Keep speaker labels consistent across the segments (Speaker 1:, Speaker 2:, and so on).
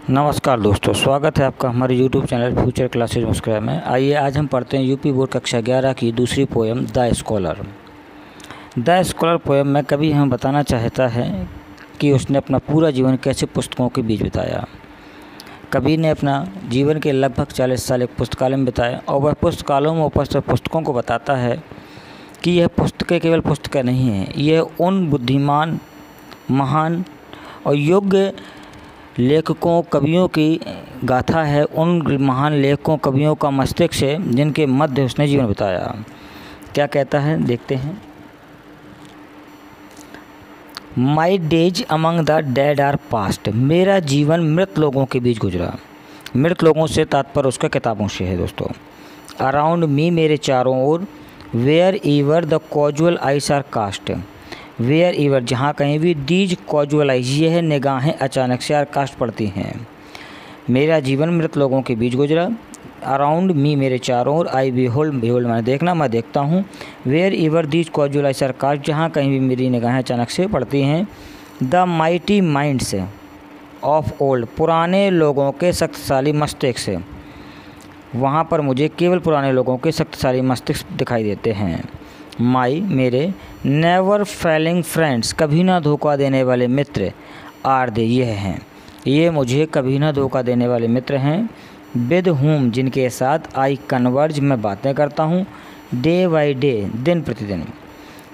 Speaker 1: नमस्कार दोस्तों, स्वागत है आपका हमारे YouTube चैनल फ्यूचर क्लासेज मुस्कुरा में। आइए आज हम पढ़ते हैं यूपी बोर्ड कक्षा 11 की दूसरी poem the scholar. The scholar poem में कवि हमें बताना चाहता है कि उसने अपना पूरा जीवन कैसे पुस्तकों के बीच बिताया। कवि ने अपना जीवन के लगभग 40 साल एक पुस्तकालय में बिताए और वह पुस्तकालयों में उपस्थित पुस्तकों को बताता है कि यह पुस्तकें केवल पुस्तकें नहीं हैं, यह उन बुद्धिमान, महान और योग्य लेखकों, कवियों की गाथा है, उन महान लेखकों, कवियों का मस्तिष्क है जिनके मध्य उसने जीवन बिताया। क्या कहता है देखते हैं। My days among the dead are past. मेरा जीवन मृत लोगों के बीच गुजरा। मृत लोगों से तात्पर्य उसका किताबों से है दोस्तों। अराउंड मी, मेरे चारों ओर, wherever the casual eyes are cast. Wherever, जहाँ कहीं भी, दीज कॉजुअल आइज, ये है निगाहें अचानक से आर कास्ट पड़ती हैं। मेरा जीवन मृत लोगों के बीच गुजरा। अराउंड मी, मेरे चारों ओर, आई बिहोल्ड, बिहोल्ड मैंने देखना, मैं देखता हूँ। Wherever these casual eyes are cast, जहाँ कहीं भी मेरी निगाहें अचानक से पड़ती हैं। The mighty minds of old, पुराने लोगों के शक्तिशाली मस्तिष्क से, वहाँ पर मुझे केवल पुराने लोगों के शक्तिशाली मस्तिष्क दिखाई देते हैं। माई, मेरे, नेवर फेलिंग फ्रेंड्स, कभी ना धोखा देने वाले मित्र, आर दे, ये हैं, ये मुझे कभी ना धोखा देने वाले मित्र हैं। विद हुम, जिनके साथ, आई कन्वर्ज, मैं बातें करता हूँ। डे बाई डे, दिन प्रतिदिन,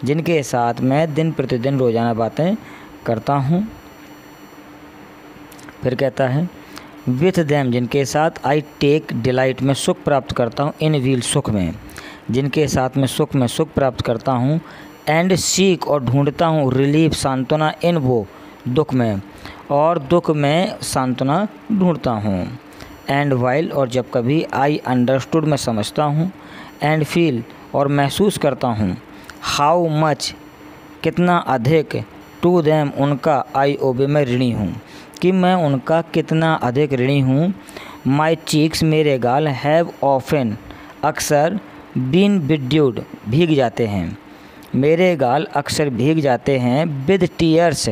Speaker 1: जिनके साथ मैं दिन प्रतिदिन रोज़ाना बातें करता हूँ। फिर कहता है विथ देम, जिनके साथ, आई टेक डिलाइट, में सुख प्राप्त करता हूँ। इन व्हील, सुख में, जिनके साथ मैं सुख प्राप्त करता हूँ। एंड सीक, और ढूंढता हूँ। रिलीफ, सांत्वना, इन वो, दुख में, और दुख में सांत्वना ढूंढता हूँ। एंड वाइल, और जब कभी, आई अंडरस्टूड, मैं समझता हूँ। एंड फील, और महसूस करता हूँ। हाउ मच, कितना अधिक। टू देम, उनका, आई ओबे, मैं ऋणी हूँ, कि मैं उनका कितना अधिक ऋणी हूँ। माई चीक्स, मेरे गाल, हैव ऑफन, अक्सर, बीन बिड्यूड, भीग जाते हैं। मेरे गाल अक्सर भीग जाते हैं। With tears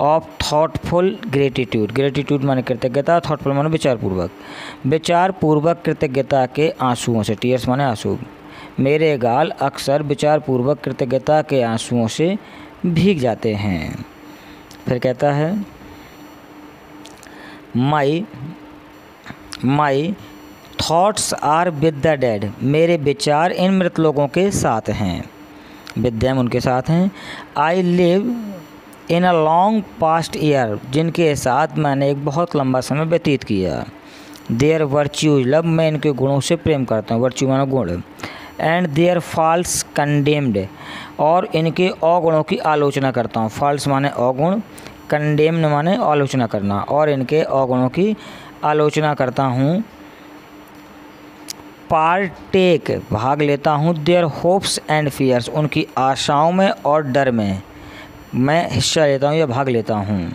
Speaker 1: of thoughtful gratitude, gratitude माने कृतज्ञता, थॉटफुल माने विचारपूर्वक, विचारपूर्वक कृतज्ञता के आंसुओं से, टीयर्स माने आंसू। मेरे गाल अक्सर विचारपूर्वक कृतज्ञता के आंसुओं से भीग जाते हैं। फिर कहता है my thoughts are with the dead, मेरे विचार इन मृत लोगों के साथ हैं। विद देम, उनके साथ हैं। I live in a long past year, जिनके साथ मैंने एक बहुत लंबा समय व्यतीत किया। देयर वर्च्यूज लव, मैं इनके गुणों से प्रेम करता हूँ, वर्च्यू माना गुण। एंड देयर फॉल्स कंडेम्ड, और इनके अवगुणों की आलोचना करता हूँ। फॉल्स माने अवगुण, कंडेम्ड माने आलोचना करना, और इनके अवगुणों की आलोचना करता हूँ। पार्टेक, भाग लेता हूँ। देयर होप्स एंड फियर्स, उनकी आशाओं में और डर में मैं हिस्सा लेता हूँ या भाग लेता हूँ।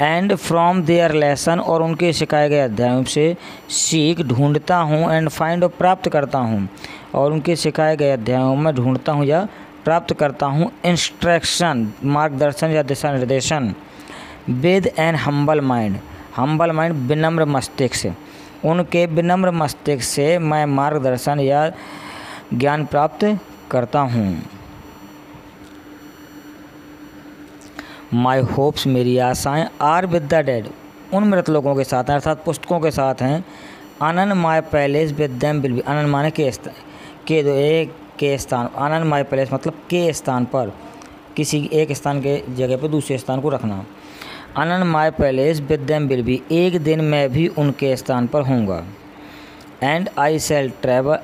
Speaker 1: एंड फ्रॉम देयर लेसन, और उनके सिखाए गए अध्यायों से सीख, ढूंढता हूँ। एंड फाइंड, और प्राप्त करता हूँ, और उनके सिखाए गए अध्यायों में ढूंढता हूँ या प्राप्त करता हूँ। इंस्ट्रक्शन, मार्गदर्शन या दिशा निर्देशन। With an humble mind, humble mind, विनम्र मस्तिष्क, उनके विनम्र मस्तिष्क से मैं मार्गदर्शन या ज्ञान प्राप्त करता हूँ। माई होप्स, मेरी आशाएं, आर विद द डेड, उन मृत लोगों के साथ, अर्थात पुस्तकों के साथ हैं। Anon my place with them will be, anon माने के स्थान, अनन माई पैलेस मतलब के स्थान पर, किसी एक स्थान के जगह पर दूसरे स्थान को रखना। Anon my place with them will be, एक दिन मैं भी उनके स्थान पर होऊंगा। And I shall travel,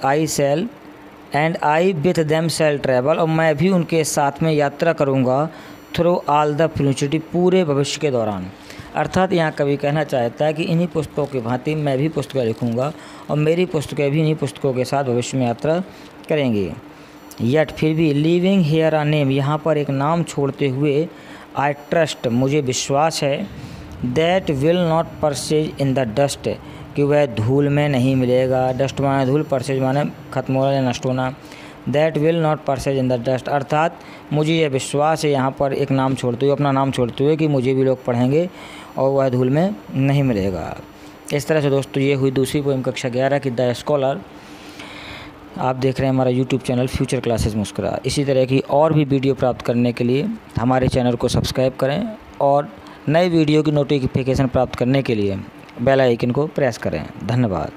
Speaker 1: and I with them shall travel, और मैं भी उनके साथ में यात्रा करूंगा। थ्रू ऑल द फ्यूचर, पूरे भविष्य के दौरान। अर्थात यहाँ कवि कहना चाहता है कि इन्हीं पुस्तकों की भांति मैं भी पुस्तकें लिखूंगा, और मेरी पुस्तकें भी इन्हीं पुस्तकों के साथ भविष्य में यात्रा करेंगी। यट, फिर भी, लिविंग हेयर अ नेम, यहाँ पर एक नाम छोड़ते हुए, आई ट्रस्ट, मुझे विश्वास है। That will not perish in the dust, कि वह धूल में नहीं मिलेगा। डस्ट माने धूल, परसेज माने खत्म होना या नष्ट होना। That will not perish in the dust, अर्थात मुझे यह विश्वास है, यहाँ पर एक नाम छोड़ते हुए, अपना नाम छोड़ते हुए, कि मुझे भी लोग पढ़ेंगे और वह धूल में नहीं मिलेगा। इस तरह से दोस्तों ये हुई दूसरी पोएम कक्षा 11 की द स्कॉलर। आप देख रहे हैं हमारा यूट्यूब चैनल फ्यूचर क्लासेस मुस्कुरा। इसी तरह की और भी वीडियो प्राप्त करने के लिए हमारे चैनल को सब्सक्राइब करें और नए वीडियो की नोटिफिकेशन प्राप्त करने के लिए बेल आइकन को प्रेस करें। धन्यवाद।